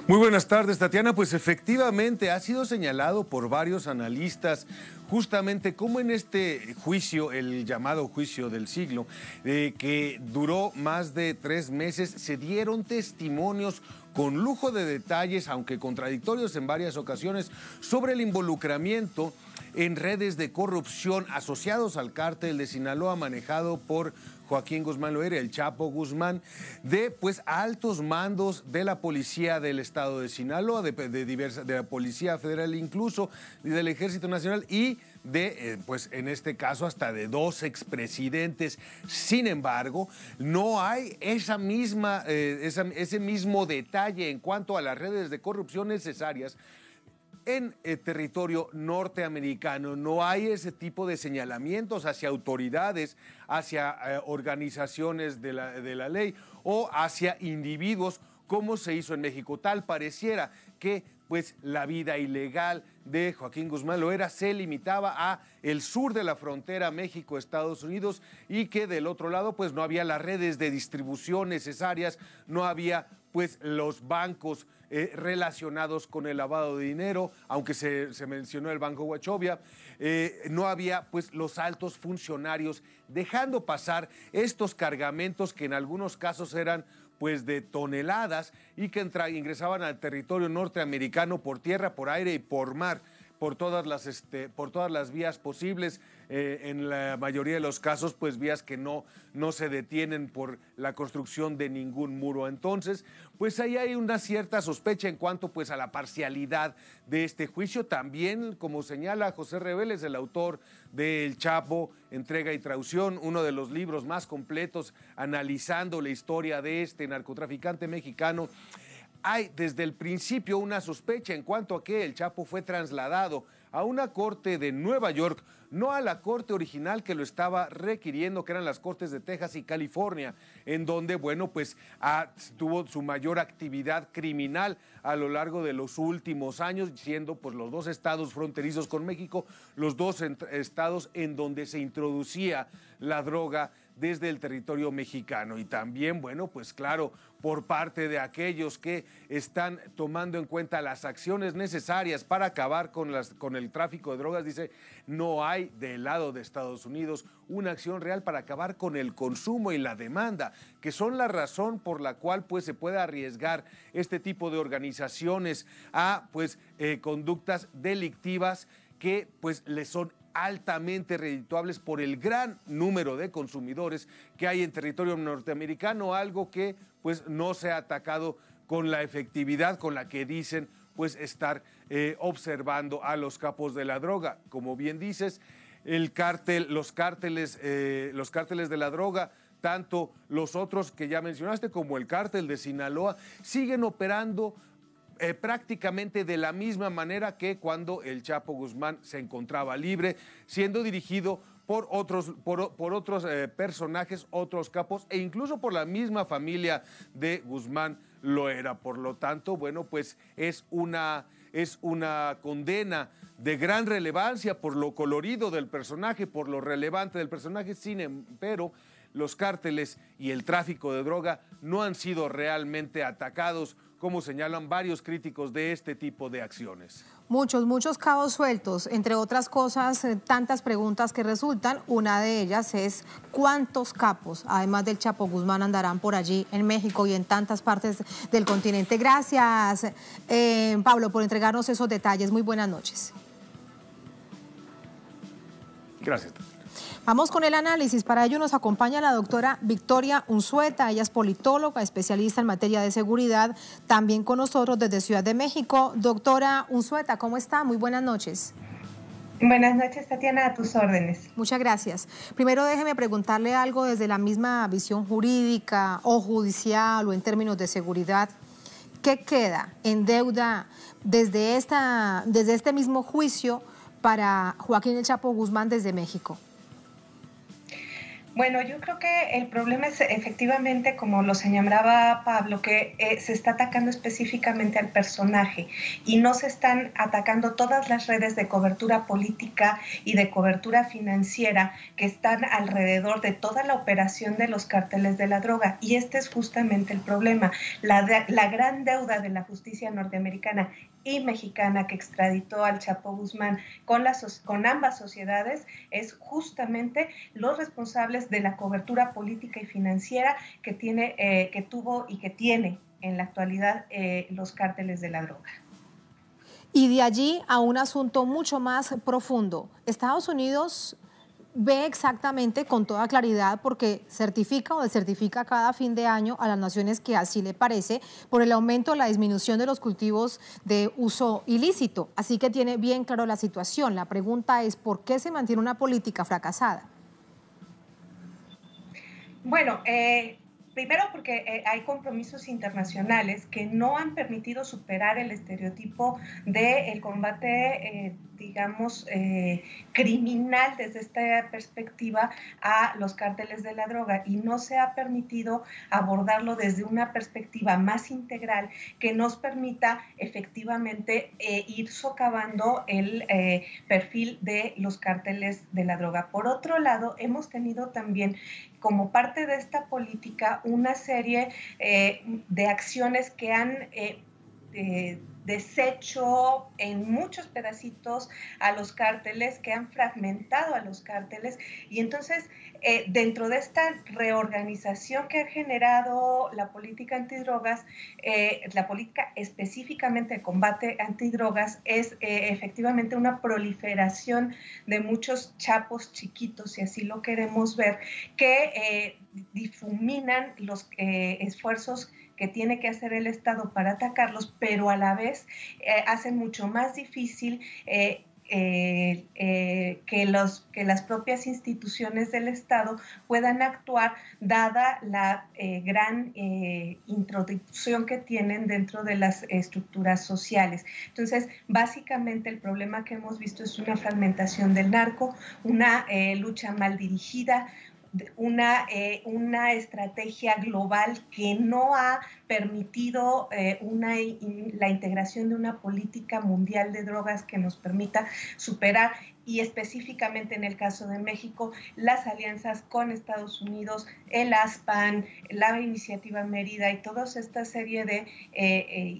Muy buenas tardes, Tatiana. Pues efectivamente ha sido señalado por varios analistas justamente como en este juicio, el llamado juicio del siglo, que duró más de 3 meses, se dieron testimonios con lujo de detalles, aunque contradictorios en varias ocasiones, sobre el involucramiento en redes de corrupción asociados al cártel de Sinaloa manejado por Joaquín Guzmán Loera, el Chapo Guzmán, de pues altos mandos de la policía del estado de Sinaloa, de la policía federal incluso, y del Ejército Nacional y de, pues en este caso hasta de 2 expresidentes. Sin embargo, no hay ese mismo detalle en cuanto a las redes de corrupción necesarias en territorio norteamericano. No hay ese tipo de señalamientos hacia autoridades, hacia organizaciones de la ley o hacia individuos como se hizo en México. Tal pareciera que pues la vida ilegal de Joaquín Guzmán Loera se limitaba a el sur de la frontera México-Estados Unidos y que del otro lado pues no había las redes de distribución necesarias, no había pues los bancos relacionados con el lavado de dinero, aunque se mencionó el Banco Wachovia, no había pues los altos funcionarios dejando pasar estos cargamentos que en algunos casos eran pues de toneladas y que ingresaban al territorio norteamericano por tierra, por aire y por mar, por todas las vías posibles, en la mayoría de los casos pues vías que no se detienen por la construcción de ningún muro. Entonces pues ahí hay una cierta sospecha en cuanto pues a la parcialidad de este juicio. También, como señala José Reveles, el autor de El Chapo, Entrega y Traición, uno de los libros más completos analizando la historia de este narcotraficante mexicano, hay desde el principio una sospecha en cuanto a que el Chapo fue trasladado a una corte de Nueva York, no a la corte original que lo estaba requiriendo, que eran las cortes de Texas y California, en donde, bueno, pues tuvo su mayor actividad criminal a lo largo de los últimos años, siendo pues los 2 estados fronterizos con México, los 2 estados en donde se introducía la droga desde el territorio mexicano. Y también, bueno, pues claro, por parte de aquellos que están tomando en cuenta las acciones necesarias para acabar con el tráfico de drogas, dice, no hay del lado de Estados Unidos una acción real para acabar con el consumo y la demanda, que son la razón por la cual pues se puede arriesgar este tipo de organizaciones a pues conductas delictivas que pues les son altamente redituables por el gran número de consumidores que hay en territorio norteamericano, algo que pues no se ha atacado con la efectividad con la que dicen pues estar observando a los capos de la droga. Como bien dices, los cárteles de la droga, tanto los otros que ya mencionaste como el cártel de Sinaloa, siguen operando prácticamente de la misma manera que cuando el Chapo Guzmán se encontraba libre, siendo dirigido por otros personajes, otros capos e incluso por la misma familia de Guzmán Loera. Por lo tanto, bueno, pues es una condena de gran relevancia por lo colorido del personaje, por lo relevante del personaje, pero los cárteles y el tráfico de droga no han sido realmente atacados como señalan varios críticos de este tipo de acciones. Muchos cabos sueltos, entre otras cosas, tantas preguntas que resultan. Una de ellas es ¿cuántos capos, además del Chapo Guzmán, andarán por allí en México y en tantas partes del continente? Gracias, Pablo, por entregarnos esos detalles. Muy buenas noches. Gracias. Vamos con el análisis. Para ello nos acompaña la doctora Victoria Unzueta. Ella es politóloga, especialista en materia de seguridad, también con nosotros desde Ciudad de México. Doctora Unzueta, ¿cómo está? Muy buenas noches. Buenas noches, Tatiana, a tus órdenes. Muchas gracias. Primero déjeme preguntarle algo desde la misma visión jurídica o judicial o en términos de seguridad. ¿Qué queda en deuda desde este mismo juicio para Joaquín El Chapo Guzmán desde México? Bueno, yo creo que el problema es efectivamente, como lo señalaba Pablo, que se está atacando específicamente al personaje y no se están atacando todas las redes de cobertura política y de cobertura financiera que están alrededor de toda la operación de los cárteles de la droga. Y este es justamente el problema, la gran deuda de la justicia norteamericana y mexicana que extraditó al Chapo Guzmán con ambas sociedades es justamente los responsables de la cobertura política y financiera que tuvo y que tiene en la actualidad los cárteles de la droga. Y de allí a un asunto mucho más profundo. Estados Unidos ve exactamente con toda claridad, porque certifica o desertifica cada fin de año a las naciones que así le parece, por el aumento o la disminución de los cultivos de uso ilícito. Así que tiene bien claro la situación. La pregunta es, ¿por qué se mantiene una política fracasada? Bueno, primero porque hay compromisos internacionales que no han permitido superar el estereotipo del combate, criminal desde esta perspectiva a los cárteles de la droga, y no se ha permitido abordarlo desde una perspectiva más integral que nos permita efectivamente ir socavando el perfil de los cárteles de la droga. Por otro lado, hemos tenido también como parte de esta política una serie de acciones que han deshecho en muchos pedacitos a los cárteles, que han fragmentado a los cárteles, y entonces dentro de esta reorganización que ha generado la política antidrogas, la política específicamente de combate antidrogas es efectivamente una proliferación de muchos chapos chiquitos, si así lo queremos ver, que difuminan los esfuerzos que tiene que hacer el Estado para atacarlos, pero a la vez hacen mucho más difícil que las propias instituciones del Estado puedan actuar, dada la gran introducción que tienen dentro de las estructuras sociales. Entonces, básicamente el problema que hemos visto es una fragmentación del narco, una lucha mal dirigida, una estrategia global que no ha permitido la integración de una política mundial de drogas que nos permita superar, y específicamente en el caso de México, las alianzas con Estados Unidos, el ASPAN, la iniciativa Mérida y toda esta serie de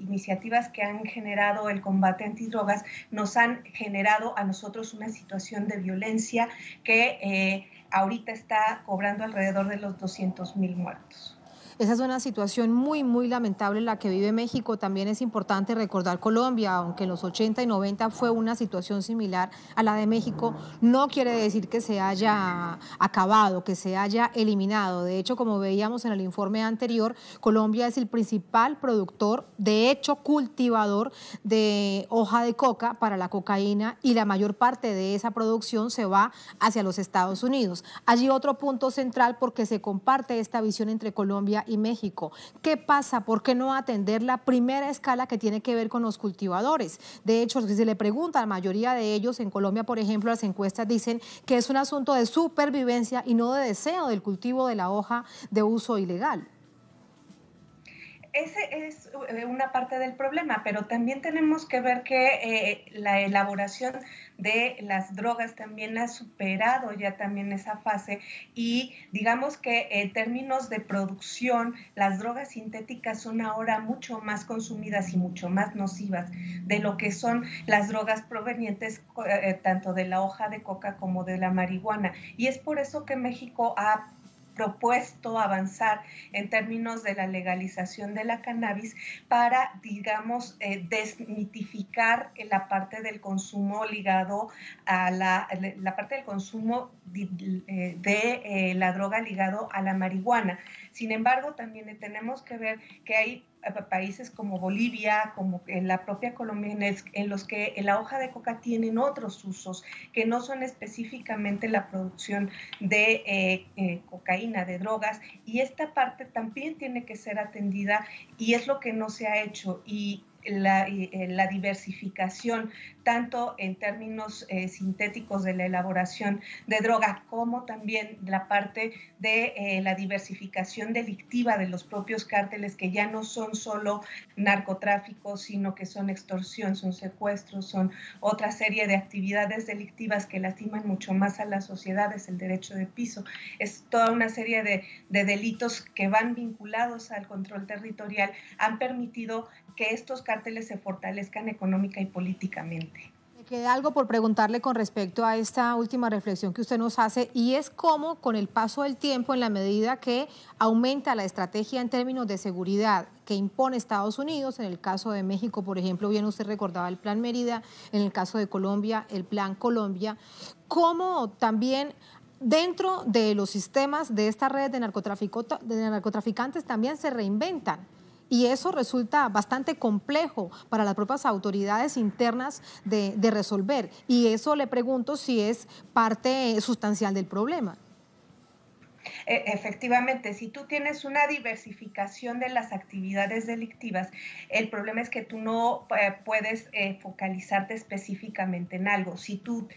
iniciativas que han generado el combate antidrogas, nos han generado a nosotros una situación de violencia que ahorita está cobrando alrededor de los 200,000 muertos. Esa es una situación muy, muy lamentable la que vive México. También es importante recordar Colombia, aunque en los 80 y 90 fue una situación similar a la de México, no quiere decir que se haya acabado, que se haya eliminado. De hecho, como veíamos en el informe anterior, Colombia es el principal productor, de hecho cultivador de hoja de coca para la cocaína, y la mayor parte de esa producción se va hacia los Estados Unidos. Allí otro punto central, porque se comparte esta visión entre Colombia y México. ¿Qué pasa? ¿Por qué no atender la primera escala que tiene que ver con los cultivadores? De hecho, si se le pregunta a la mayoría de ellos, en Colombia, por ejemplo, las encuestas dicen que es un asunto de supervivencia y no de deseo del cultivo de la hoja de uso ilegal. ese es una parte del problema, pero también tenemos que ver que la elaboración de las drogas también ha superado ya también esa fase y digamos que en términos de producción, las drogas sintéticas son ahora mucho más consumidas y mucho más nocivas de lo que son las drogas provenientes tanto de la hoja de coca como de la marihuana. Y es por eso que México ha propuesto avanzar en términos de la legalización de la cannabis para, digamos, desmitificar la parte del consumo ligado a la parte del consumo de la droga ligado a la marihuana. Sin embargo, también tenemos que ver que hay países como Bolivia, como en la propia Colombia, en los que la hoja de coca tienen otros usos que no son específicamente la producción de cocaína, de drogas, y esta parte también tiene que ser atendida y es lo que no se ha hecho. Y la diversificación, tanto en términos sintéticos de la elaboración de droga, como también la parte de la diversificación delictiva de los propios cárteles, que ya no son solo narcotráfico, sino que son extorsión, son secuestros, son otra serie de actividades delictivas que lastiman mucho más a las sociedades, el derecho de piso. Es toda una serie de delitos que van vinculados al control territorial, han permitido que estos cárteles se fortalezcan económica y políticamente. Me queda algo por preguntarle con respecto a esta última reflexión que usted nos hace, y es cómo con el paso del tiempo, en la medida que aumenta la estrategia en términos de seguridad que impone Estados Unidos, en el caso de México, por ejemplo, bien usted recordaba el Plan Mérida, en el caso de Colombia, el Plan Colombia, cómo también dentro de los sistemas de esta red de narcotraficantes también se reinventan. Y eso resulta bastante complejo para las propias autoridades internas de resolver. Y eso le pregunto si es parte sustancial del problema. Efectivamente, si tú tienes una diversificación de las actividades delictivas, el problema es que tú no puedes focalizarte específicamente en algo. Si tú,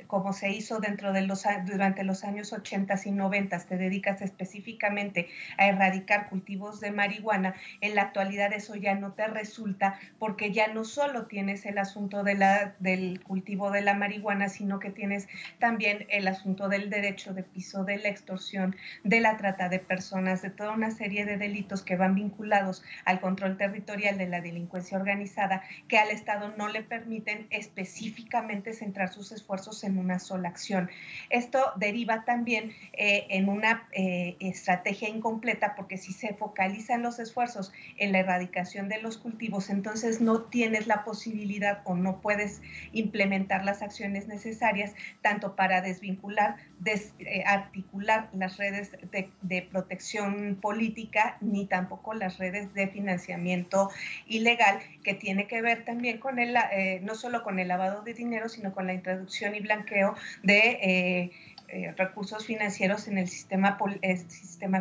como se hizo durante los años 80 y 90, te dedicas específicamente a erradicar cultivos de marihuana, en la actualidad eso ya no te resulta, porque ya no solo tienes el asunto del cultivo de la marihuana, sino que tienes también el asunto del derecho de piso, de la extorsión, de la trata de personas, de toda una serie de delitos que van vinculados al control territorial de la delincuencia organizada, que al Estado no le permiten específicamente centrar sus esfuerzos en una sola acción. Esto deriva también en una estrategia incompleta, porque si se focalizan los esfuerzos en la erradicación de los cultivos, entonces no tienes la posibilidad o no puedes implementar las acciones necesarias tanto para desvincular, articular las redes de protección política, ni tampoco las redes de financiamiento ilegal, que tiene que ver también con no solo con el lavado de dinero, sino con la introducción y blanqueo de recursos financieros en el sistema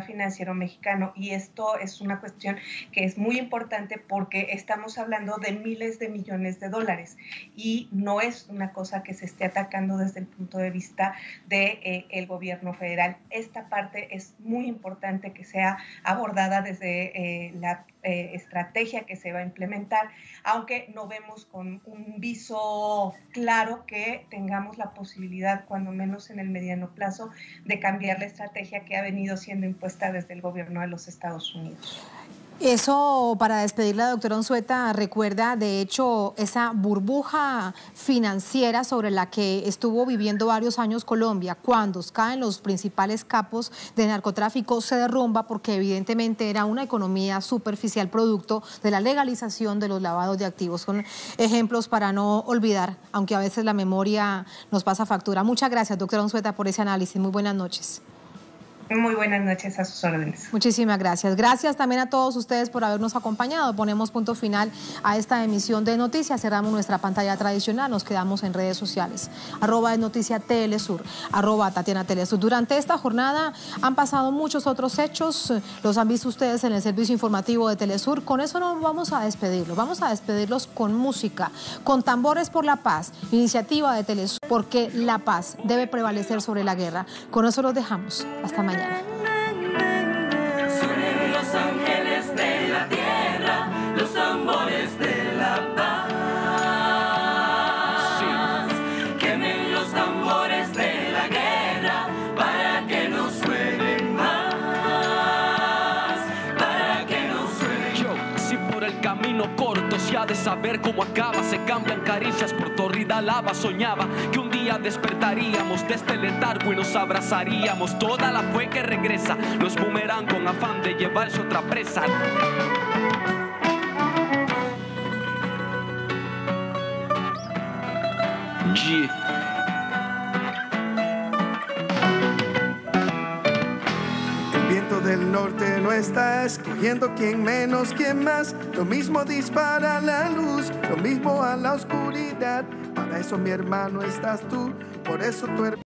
financiero mexicano. Y esto es una cuestión que es muy importante, porque estamos hablando de miles de millones de dólares y no es una cosa que se esté atacando desde el punto de vista del gobierno federal. Esta parte es muy importante que sea abordada desde la estrategia que se va a implementar, aunque no vemos con un viso claro que tengamos la posibilidad, cuando menos en el mediano plazo, de cambiar la estrategia que ha venido siendo impuesta desde el gobierno de los Estados Unidos. Eso, para despedirla, doctora Unzueta, recuerda de hecho esa burbuja financiera sobre la que estuvo viviendo varios años Colombia. Cuando caen los principales capos de narcotráfico, se derrumba, porque evidentemente era una economía superficial producto de la legalización de los lavados de activos. Son ejemplos para no olvidar, aunque a veces la memoria nos pasa factura. Muchas gracias, doctora Unzueta, por ese análisis. Muy buenas noches. Muy buenas noches, a sus órdenes. Muchísimas gracias. Gracias también a todos ustedes por habernos acompañado. Ponemos punto final a esta emisión de noticias. Cerramos nuestra pantalla tradicional. Nos quedamos en redes sociales. @NoticiaTeleSur, @TatianaTelesur. Durante esta jornada han pasado muchos otros hechos. Los han visto ustedes en el servicio informativo de Telesur. Con eso no vamos a despedirlos. Vamos a despedirlos con música, con Tambores por la Paz, iniciativa de Telesur, porque la paz debe prevalecer sobre la guerra. Con eso los dejamos. Hasta mañana. Suenen los ángeles de la cortos y ha de saber cómo acaba. Se cambian caricias por tórrida lava. Soñaba que un día despertaríamos de este letargo y nos abrazaríamos. Toda la fe que regresa no es boomerang con afán de llevarse otra presa. El viento del norte no está escogiendo quién menos, quién más. Lo mismo dispara la luz, lo mismo a la oscuridad. Para eso, mi hermano, estás tú. Por eso tu hermano.